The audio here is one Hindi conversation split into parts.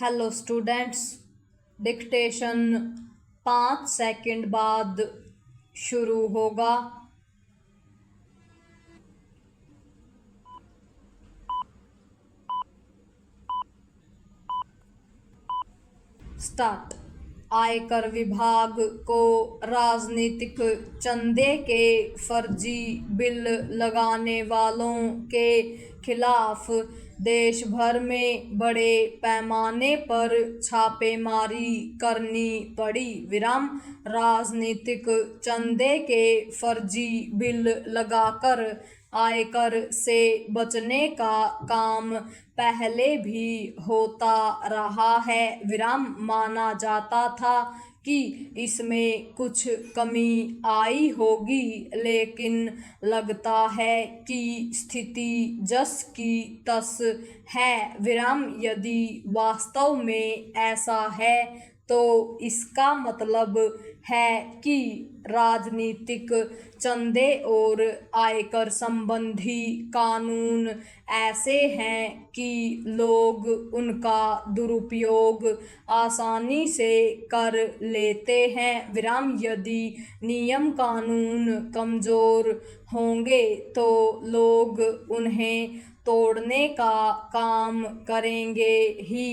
हेलो स्टूडेंट्स, डिक्टेशन 5 सेकंड बाद शुरू होगा। स्टार्ट। आयकर विभाग को राजनीतिक चंदे के फर्जी बिल लगाने वालों के खिलाफ देश भर में बड़े पैमाने पर छापेमारी करनी पड़ी। राजनीतिक चंदे के फर्जी बिल लगाकर आयकर से बचने का काम पहले भी होता रहा है। माना जाता था कि इसमें कुछ कमी आई होगी, लेकिन लगता है कि स्थिति जस की तस है। यदि वास्तव में ऐसा है तो इसका मतलब है कि राजनीतिक चंदे और आयकर संबंधी कानून ऐसे हैं कि लोग उनका दुरुपयोग आसानी से कर लेते हैं। यदि नियम कानून कमजोर होंगे तो लोग उन्हें तोड़ने का काम करेंगे ही।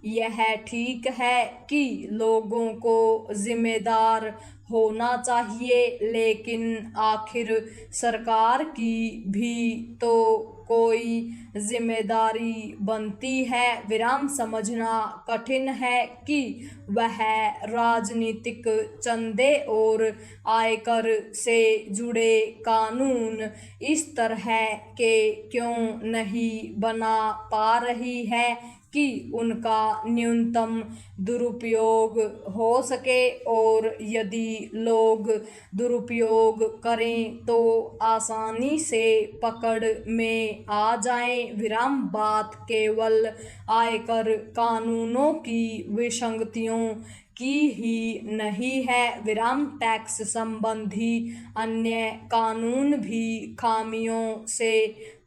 यह ठीक है कि लोगों को जिम्मेदार होना चाहिए, लेकिन आखिर सरकार की भी तो कोई जिम्मेदारी बनती है। समझना कठिन है कि वह राजनीतिक चंदे और आयकर से जुड़े कानून इस तरह के क्यों नहीं बना पा रही है कि उनका न्यूनतम दुरुपयोग हो सके, और यदि लोग दुरुपयोग करें तो आसानी से पकड़ में आ जाएं। बात केवल आयकर कानूनों की विसंगतियों की ही नहीं है। टैक्स संबंधी अन्य कानून भी खामियों से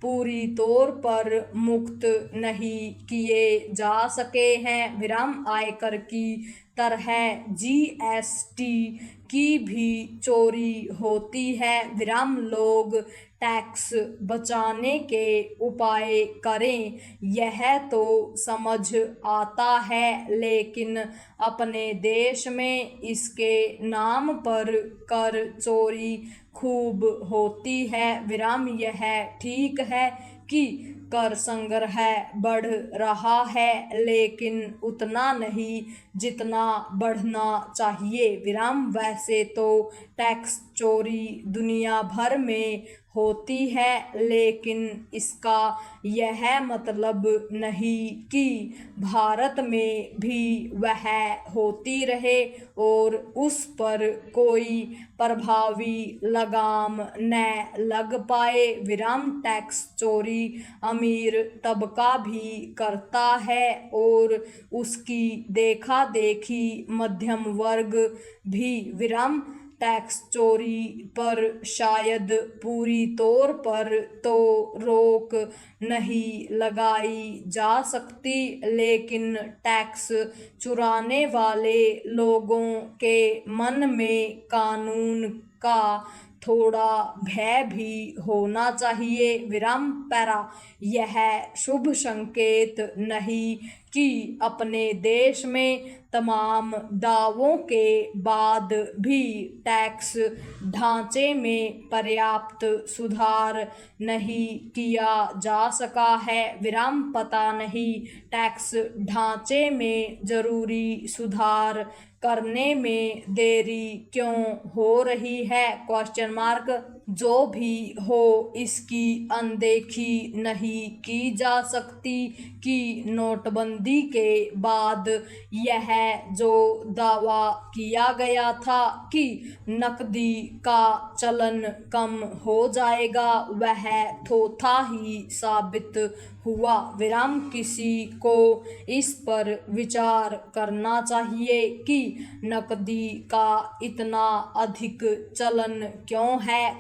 पूरी तौर पर मुक्त नहीं किए जा सके हैं। आयकर की तरह जीएसटी की भी चोरी होती है। लोग टैक्स बचाने के उपाय करें, यह तो समझ आता है, लेकिन अपने देश में इसके नाम पर कर चोरी खूब होती है। यह ठीक है कि कर संग्रह बढ़ रहा है, लेकिन उतना नहीं जितना बढ़ना चाहिए। वैसे तो टैक्स चोरी दुनिया भर में होती है, लेकिन इसका यह मतलब नहीं कि भारत में भी वह होती रहे और उस पर कोई प्रभावी लगाम न लग पाए। टैक्स चोरी अमीर तबका भी करता है और उसकी देखा देखी मध्यम वर्ग भी। टैक्स चोरी पर शायद पूरी तौर पर तो रोक नहीं लगाई जा सकती, लेकिन टैक्स चुराने वाले लोगों के मन में कानून का थोड़ा भय भी होना चाहिए। यह शुभ संकेत नहीं कि अपने देश में तमाम दावों के बाद भी टैक्स ढांचे में पर्याप्त सुधार नहीं किया जा सका है। पता नहीं टैक्स ढांचे में जरूरी सुधार करने में देरी क्यों हो रही है? जो भी हो, इसकी अनदेखी नहीं की जा सकती कि नोटबंदी के बाद यह जो दावा किया गया था कि नकदी का चलन कम हो जाएगा, वह थोथा ही साबित हुआ। किसी को इस पर विचार करना चाहिए कि नकदी का इतना अधिक चलन क्यों है।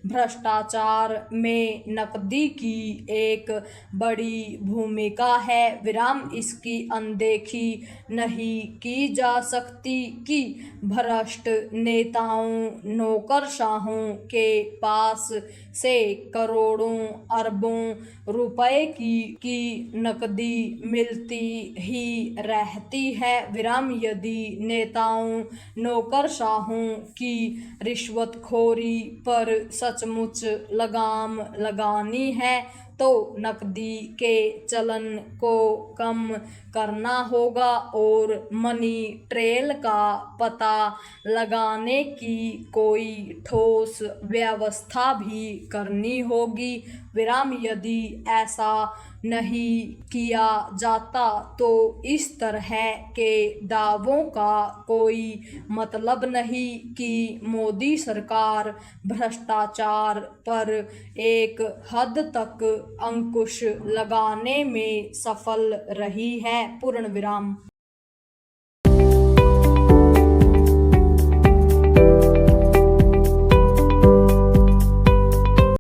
भ्रष्टाचार में नकदी की एक बड़ी भूमिका है विराम इसकी अनदेखी नहीं की जा सकती कि भ्रष्ट नेताओं नौकरशाहों के पास से करोड़ों अरबों रुपए की नकदी मिलती ही रहती है विराम यदि नेताओं नौकरशाहों की रिश्वतखोरी पर सचमुच लगाम लगानी है तो नकदी के चलन को कम करना होगा और मनी ट्रेल का पता लगाने की कोई ठोस व्यवस्था भी करनी होगी विराम यदि ऐसा नहीं किया जाता तो इस तरह के दावों का कोई मतलब नहीं कि मोदी सरकार भ्रष्टाचार पर एक हद तक अंकुश लगाने में सफल रही है। पूर्ण विराम।